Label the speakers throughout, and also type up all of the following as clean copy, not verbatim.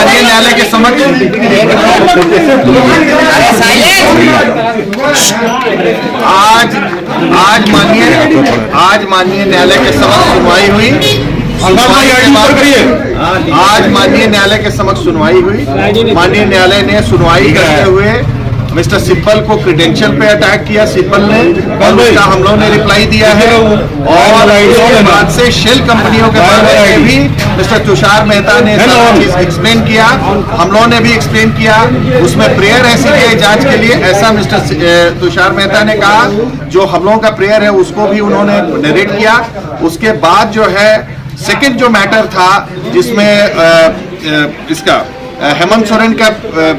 Speaker 1: माननीय न्यायालय के समक्ष आज माननीय न्यायालय के समक्ष सुनवाई हुई। आज माननीय न्यायालय के समक्ष सुनवाई हुई। माननीय न्यायालय ने सुनवाई करते हुए मिस्टर सिब्बल को क्रेडेंशियल पे अटैक किया। सिब्बल ने और उसका हम लोगों ने रिप्लाई दिया है और उसके बाद से शेल कंपनियों के बारे में भी मिस्टर तुषार मेहता ने सब चीज एक्सप्लेन किया। हम लोगों ने भी एक्सप्लेन किया। उसमें प्रेयर है सीबीआई जांच के लिए, ऐसा मिस्टर तुषार मेहता ने कहा। जो हम लोगों का प्रेयर है उसको भी उन्होंने नरेट किया। उसके बाद जो है सेकंड जो मैटर था जिसमें इसका हेमंत सोरेन का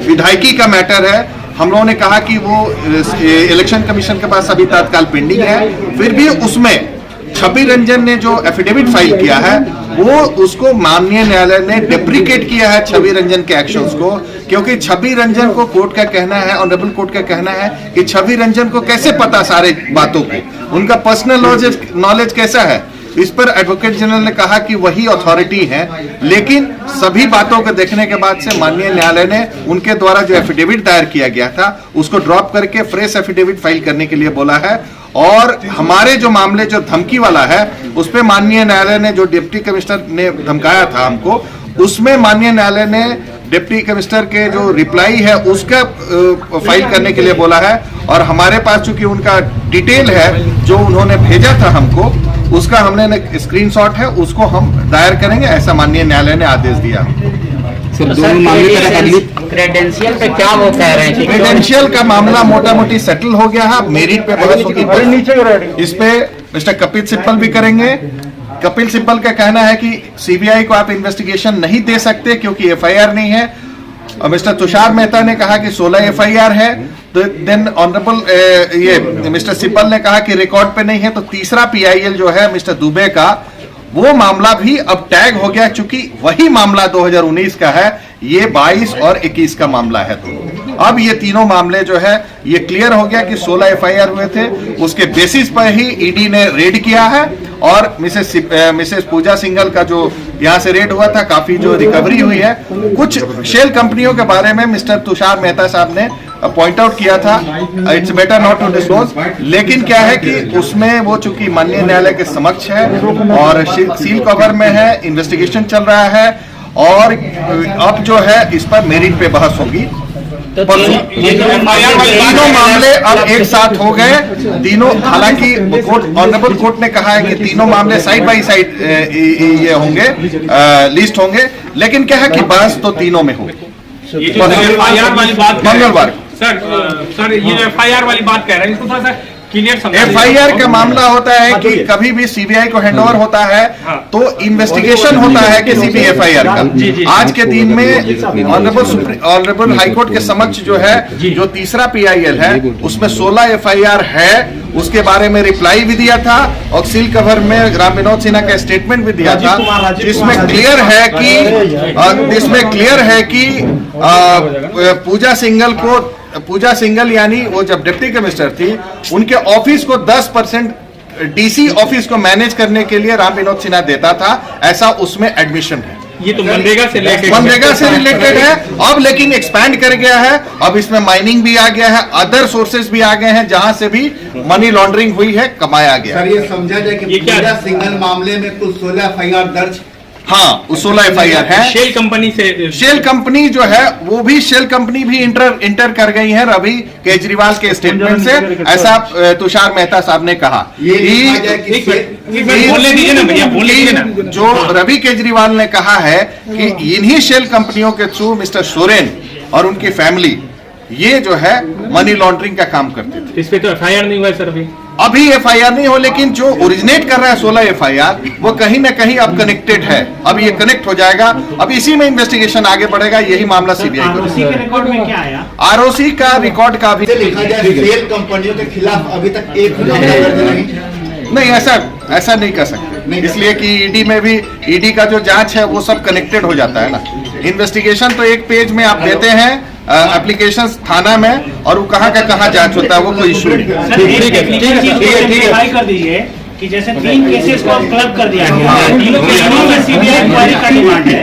Speaker 1: विधायकी का मैटर है, हम लोगों ने कहा कि वो इलेक्शन कमीशन के पास अभी तत्काल पेंडिंग है। फिर भी उसमें छवि रंजन ने जो एफिडेविट फाइल किया है वो उसको माननीय न्यायालय ने डेप्रिकेट किया है छवि रंजन के एक्शंस को, क्योंकि छवि रंजन को कोर्ट का कहना है, ऑनरेबल कोर्ट का कहना है कि छवि रंजन को कैसे पता सारे बातों को, उनका पर्सनल नॉलेज कैसा है। इस पर एडवोकेट जनरल ने कहा कि वही अथॉरिटी है, लेकिन सभी बातों को देखने के बाद से माननीय न्यायालय ने उनके द्वारा जो एफिडेविट दायर किया गया था उसको ड्रॉप करके फ्रेश एफिडेविट फाइल करने के लिए बोला है। और हमारे जो मामले जो धमकी वाला है उस पर माननीय न्यायालय ने जो डिप्टी कमिश्नर ने धमकाया था हमको, उसमें माननीय न्यायालय ने डिप्टी कमिश्नर के जो रिप्लाई है उसका फाइल करने के लिए बोला है। और हमारे पास चूंकि उनका डिटेल है जो उन्होंने भेजा था हमको, उसका हमने स्क्रीनशॉट है, उसको हम दायर करेंगे, ऐसा माननीय न्यायालय ने आदेश दिया।
Speaker 2: क्रेडेंशियल पे क्या वो कह रहे हैं?
Speaker 1: क्रेडेंशियल का मामला मोटा मोटी सेटल हो गया है, मेरिट पे बहस होगी। इस पे मिस्टर कपिल सिब्बल भी करेंगे। कपिल सिब्बल का कहना है कि सीबीआई को आप इन्वेस्टिगेशन नहीं दे सकते क्योंकि एफआईआर नहीं है। और मिस्टर तुषार मेहता ने कहा कि 16 एफआईआर है। तो देन ऑनरेबल ये मिस्टर सिब्बल ने कहा कि रिकॉर्ड पे नहीं है। तो तीसरा पीआईएल जो है मिस्टर दुबे का, वो मामला भी अब टैग हो गया, चूंकि वही मामला 2019 का है, ये 22 और 21 का मामला है। तो अब ये तीनों मामले जो है ये क्लियर हो गया कि 16 एफआईआर हुए थे, उसके बेसिस पर ही ईडी ने रेड किया है। और मिसेस पूजा सिंघल का जो यहाँ से रेड हुआ था, काफी जो रिकवरी हुई है। कुछ शेल कंपनियों के बारे में मिस्टर तुषार मेहता साहब ने पॉइंट आउट किया था, it's better not to disclose, लेकिन क्या है कि उसमें वो चूंकि माननीय न्यायालय के समक्ष है और सील कवर में है, इन्वेस्टिगेशन चल रहा है और अब जो है इस पर मेरिट पे बहस होगी। तीनों मामले अब एक साथ हो गए, तीनों, हालांकि ऑनरेबल कोर्ट ने कहा है कि तीनों मामले साइड बाय साइड ये होंगे, लिस्ट होंगे, लेकिन क्या है कि बहस तो तीनों में होगी।
Speaker 3: एफआईआर वाली बात
Speaker 1: मंगलवार
Speaker 3: सर ये एफआईआर वाली बात कह रहे हैं, इसको थोड़ा सा क्लियर समझाइए।
Speaker 1: एफआईआर का मामला होता है कि कभी भी सीबीआई को हैंडओवर होता है तो इन्वेस्टिगेशन होता है किसी भी एफआईआर का। आज के दिन में ऑनरेबल हाईकोर्ट के समक्ष जो है जो तीसरा पीआईएल है उसमें 16 एफआईआर है, उसके बारे में रिप्लाई भी दिया था और सील कवर में राम विनोद सिन्हा का स्टेटमेंट भी दिया था, जिसमें क्लियर है कि पूजा सिंघल यानी वो जब डिप्टी कमिश्नर थी उनके ऑफिस को 10% डीसी ऑफिस को मैनेज करने के लिए राम विनोद सिन्हा देता था, ऐसा उसमें एडमिशन है।
Speaker 3: ये तो मनरेगा से
Speaker 1: रिलेटेड है। अब लेकिन एक्सपैंड कर गया है, अब इसमें माइनिंग भी आ गया है, अदर सोर्सेज भी आ गए हैं जहां से भी मनी लॉन्ड्रिंग हुई है, कमाया गया।
Speaker 4: सर ये समझा जाए कि पूजा सिंघल मामले में कुल 16 एफआईआर दर्ज।
Speaker 1: हाँ, 16 एफआईआर है। शेल कंपनी जो है वो भी शेल कंपनी भी इंटर कर गई है रवि केजरीवाल के स्टेटमेंट से, ऐसा तुषार मेहता साहब ने कहा। जो रवि केजरीवाल ने कहा है कि इन्हीं शेल कंपनियों के थ्रू मिस्टर सोरेन और उनकी फैमिली ये जो है मनी लॉन्ड्रिंग का काम करते थे।
Speaker 3: इस पे तो एफआईआर नहीं हुआ है सर
Speaker 1: अभी एफआईआर नहीं हो, लेकिन जो ओरिजिनेट कर रहा है 16 एफआईआर वो कहीं ना कहीं अब कनेक्टेड है, अब ये कनेक्ट हो जाएगा, अब इसी में इन्वेस्टिगेशन आगे बढ़ेगा। यही मामला सीबीआई को।
Speaker 2: आरओसी के रिकॉर्ड में क्या आया?
Speaker 1: आरओसी का रिकॉर्ड का भी
Speaker 4: लिखा जाए सेल कंपनियों के खिलाफ अभी तक एक
Speaker 1: नहीं, ऐसा नहीं कर सकते, इसलिए कि ईडी में भी ईडी का जो जांच है वो सब कनेक्टेड हो जाता है ना। इन्वेस्टिगेशन तो एक पेज में आप देते हैं एप्लीकेशन थाना में और वो कहाँ का कहाँ जांच होता है, वो कोई इशू नहीं।
Speaker 2: ठीक है कर दीजिए कि जैसे 3 केसेस को क्लब कर दिया गया, तीनों में सीबीआई क्वारी का डिमांड है,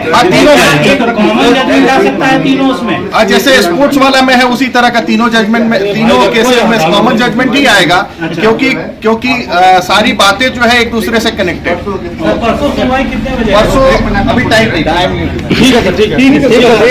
Speaker 2: एक कॉमन जजमेंट आ सकता है तीनों उसमें।
Speaker 1: जैसे स्पोर्ट्स वाला में है उसी तरह का तीनों जजमेंट में, तीनों केसेस में कॉमन जजमेंट ही आएगा, क्योंकि सारी बातें जो है एक दूसरे से कनेक्टेड।
Speaker 2: परसों सुनवाई कितने बजे?
Speaker 1: परसों अभी टाइम नहीं।
Speaker 5: ठीक है सर, ठीक है।